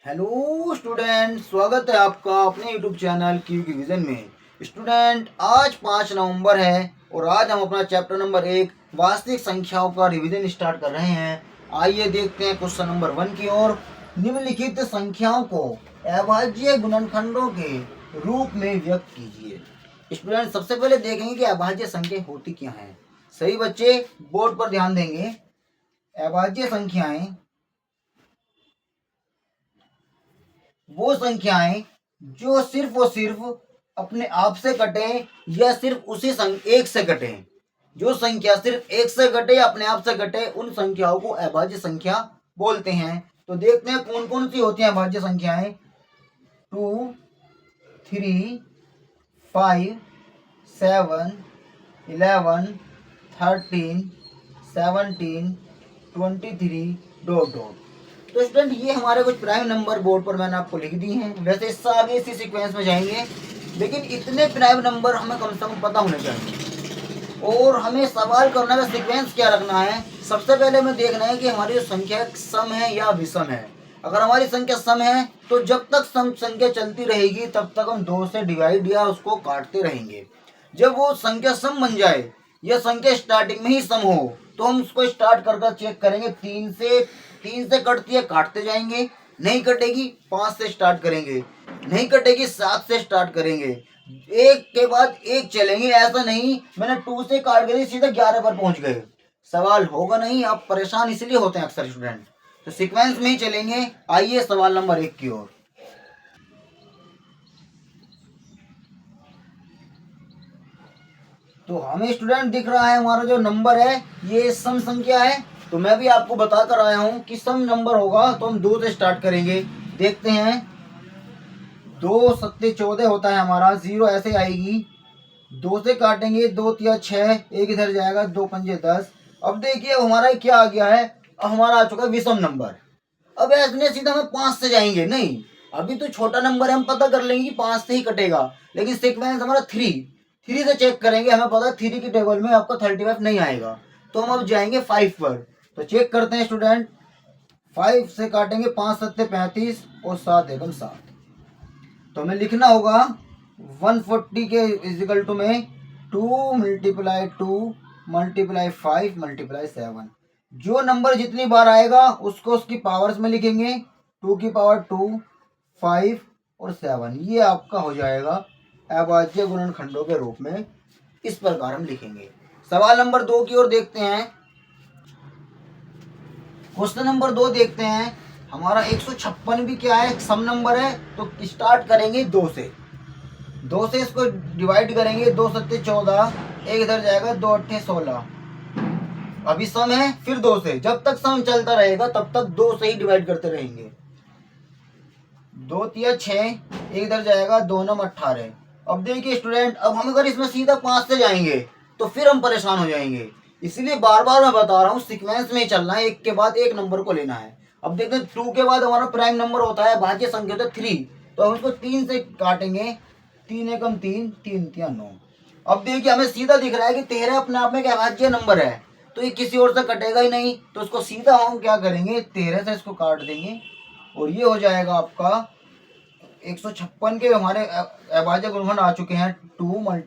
Hello student, स्वागत है आपका अपने यूट्यूब चैनल क्यू की विजन में। स्टूडेंट, आज 5 नवंबर है और आज हम अपना चैप्टर नंबर 1 वास्तविक संख्याओं का रिवीजन स्टार्ट कर रहे हैं। आइए देखते हैं क्वेश्चन नंबर 1 की ओर। निम्नलिखित संख्याओं को अभाज्य गुणनखंडों के रूप में व्यक्त कीजिए। स्टूडेंट, सबसे पहले देखेंगे कि अभाज्य संख्या होती क्या है। सही बच्चे, बोर्ड पर ध्यान देंगे। अभाज्य संख्याएं वो संख्याएं जो सिर्फ और सिर्फ अपने आप से कटे या सिर्फ उसी एक से कटे। जो संख्या सिर्फ एक से कटे या अपने आप से कटे, उन संख्याओं को अभाज्य संख्या बोलते हैं। तो देखते हैं कौन कौन सी होती हैं अभाज्य संख्याएं। 2, 3, 5, 7, 11, 13, 17, 23 ... तो स्टूडेंट, ये हमारे कुछ प्राइम नंबर बोर्ड पर मैंने आपको लिख दी हैं। वैसे इससे आगे इसी सीक्वेंस में जाएंगे, लेकिन इतने प्राइम नंबर हमें कम से कम पता होने चाहिए। और हमें सवाल करने का सीक्वेंस क्या रखना है। सबसे पहले हमें देखना है कि हमारी जो संख्या सम है या विषम है। अगर हमारी संख्या सम है तो जब तक सम संख्या चलती रहेगी तब तक हम 2 से डिवाइड या उसको काटते रहेंगे। जब वो संख्या सम बन जाए या संख्या स्टार्टिंग में ही सम हो तो हम उसको स्टार्ट कर चेक करेंगे। 3 से कटती है, काटते जाएंगे। नहीं कटेगी 5 से स्टार्ट करेंगे। नहीं कटेगी 7 से स्टार्ट करेंगे। एक के बाद एक चलेंगे। ऐसा नहीं मैंने 2 से काट कर सीधा 11 पर पहुंच गए, सवाल होगा नहीं। आप परेशान इसलिए होते हैं अक्सर स्टूडेंट। तो सीक्वेंस में ही चलेंगे। आइए सवाल नंबर 1 की ओर। तो हमें स्टूडेंट दिख रहा है हमारा जो नंबर है ये सम संख्या है। तो मैं भी आपको बता कर आया हूं कि सम नंबर होगा तो हम 2 से स्टार्ट करेंगे। देखते हैं। 2 सत्ते 14 होता है हमारा, 0 ऐसे आएगी। 2 से काटेंगे, 2 तिया 6, एक इधर जाएगा, 2 पंजे 10। अब देखिए हमारा क्या आ गया है। अब हमारा आ चुका है विषम नंबर। अब ऐसे सीधा हम 5 से जाएंगे। नहीं, अभी तो छोटा नंबर है, हम पता कर लेंगे कि 5 से ही कटेगा। लेकिन सीक्वेंस हमारा 3 से चेक करेंगे। हमें पता है 3 की टेबल में आपका 35 नहीं आएगा। तो हम अब जाएंगे 5 पर। तो चेक करते हैं स्टूडेंट। 5 से काटेंगे, 5 सत्ते 35 और 7 एकम 7। तो हमें लिखना होगा 140 के इजिकल टू में 2 × 2 × 5 × 7। जो नंबर जितनी बार आएगा उसको उसकी पावर्स में लिखेंगे। 2 की पावर 2, 5 और 7। ये आपका हो जाएगा अभाज्य गुणनखंडों के रूप में। इस प्रकार हम लिखेंगे। सवाल नंबर 2 की ओर देखते हैं। क्वेश्चन नंबर 2 देखते हैं। हमारा 156 भी क्या है, सम नंबर है। तो स्टार्ट करेंगे 2 से। 2 से इसको डिवाइड करेंगे। 2 सत्ते 14, एक इधर जाएगा, 2 अट्ठे 16। अभी सम है, फिर 2 से। जब तक सम चलता रहेगा तब तक 2 से ही डिवाइड करते रहेंगे। 2 तिया 6, एक इधर जाएगा, 2 नम 18। अब देखिए स्टूडेंट, अब हम अगर इसमें सीधा 5 से जाएंगे तो फिर हम परेशान हो जाएंगे। इसलिए बार बार मैं बता रहा हूँ सीक्वेंस में ही चलना है, एक के बाद एक नंबर को लेना है। अब देखते हैं 2 के बाद हमारा प्राइम नंबर होता है भाज्य संख्या तो 3। तो हम इसको 3 से काटेंगे। 3 एकम 3, 3 तिया 9। अब देखिए हमें सीधा दिख रहा है कि 13 अपने आप में एक अभाज्य नंबर है, तो ये किसी और से कटेगा ही नहीं। तो उसको सीधा हम क्या करेंगे, 13 से इसको काट देंगे और ये हो जाएगा आपका 156 के हमारे अभाज्य गुणनखंड आ चुके हैं। 2 ×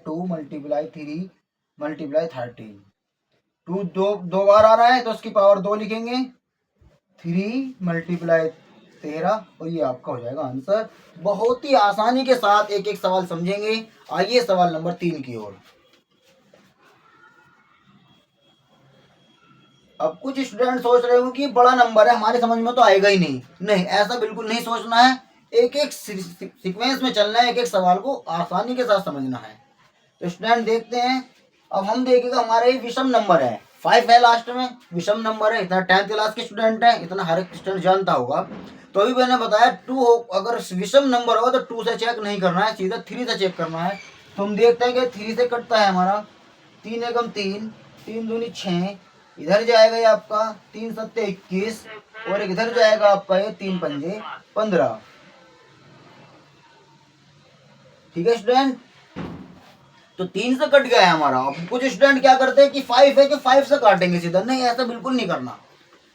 2 × 3 × 13। 2 दो बार आ रहा है तो उसकी पावर 2 लिखेंगे। 3 × 13 और ये आपका हो जाएगा आंसर। बहुत ही आसानी के साथ एक एक सवाल समझेंगे। आइए सवाल नंबर 3 की ओर। अब कुछ स्टूडेंट सोच रहे हो कि बड़ा नंबर है, हमारे समझ में तो आएगा ही नहीं। नहीं, ऐसा बिल्कुल नहीं सोचना है। एक एक सीक्वेंस में चलना है, एक एक सवाल को आसानी के साथ समझना है। तो स्टूडेंट देखते हैं। अब हम देखेगा हमारे विषम नंबर है, 5 है लास्ट में, विषम नंबर है। इतना 10th क्लास के स्टूडेंट है, इतना हर एक स्टूडेंट जानता होगा। तो अभी मैंने बताया 2 हो, अगर विषम नंबर होगा तो 2 से चेक नहीं करना है, सीधा 3 से चेक करना है। तो हम देखते हैं कि 3 से कटता है हमारा 3 एकम 3, 3 दूनी 6, इधर जाएगा ये आपका 3 सत्ते 21 और एक इधर जाएगा आपका ये 3 पंजे 15। ठीक है स्टूडेंट, तो 3 से कट गया है हमारा। अब कुछ स्टूडेंट क्या करते हैं कि 5 है कि 5 से काटेंगे सीधा। नहीं, ऐसा बिल्कुल नहीं करना।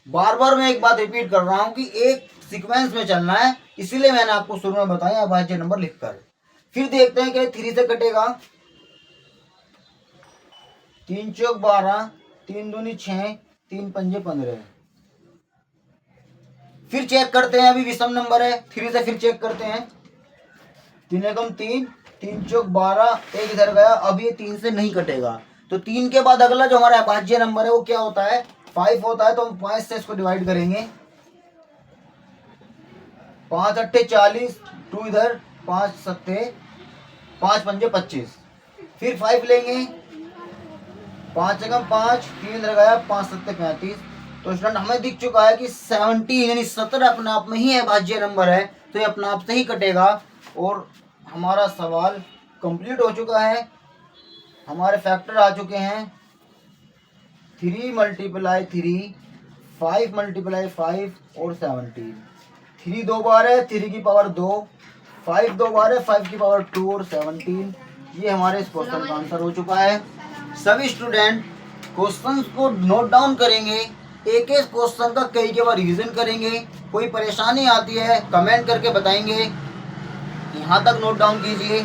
बार बार मैं एक बात रिपीट कर रहा हूं कि एक सीक्वेंस में चलना है, इसीलिए मैंने आपको शुरू में बताया अभाज्य नंबर लिखकर। फिर देखते हैं कि 3 से कटेगा, 3 चौक 12, 3 दूनी 6, 3 पंजे 15। फिर चेक करते हैं, अभी विषम नंबर है, 3 से फिर चेक करते हैं। 3 एकम 3, 3 चौक 12, एक इधर गया, अब ये 3 से नहीं कटेगा। तो 3 के बाद अगला जो हमारा अभाज्य नंबर है वो क्या होता है, 5 होता है। तो हम 5 से इसको डिवाइड करेंगे, 5 अट्ठे 40, 2 इधर, 5 सत्ते 5 पंजे 25। फिर 5 लेंगे, 5 एकम 5, 3 इधर गया, 5 सत्ते 35। तो स्टूडेंट हमें दिख चुका है कि 17 यानी 17 अपने आप में ही अभाज्य नंबर है, तो ये अपने आप से ही कटेगा। और हमारा सवाल कंप्लीट हो चुका है। हमारे फैक्टर आ चुके हैं 3 × 3, 5 × 5 और 17। 3 दो बार है, 3 की पावर 2, 5 दो बार है, 5 की पावर 2 और 17। ये हमारे इस क्वेश्चन का आंसर हो चुका है। सभी स्टूडेंट क्वेश्चंस को नोट डाउन करेंगे, एक एक क्वेश्चन का कई के बार रिवीजन करेंगे। कोई परेशानी आती है कमेंट करके बताएंगे। यहाँ तक नोट डाउन कीजिए।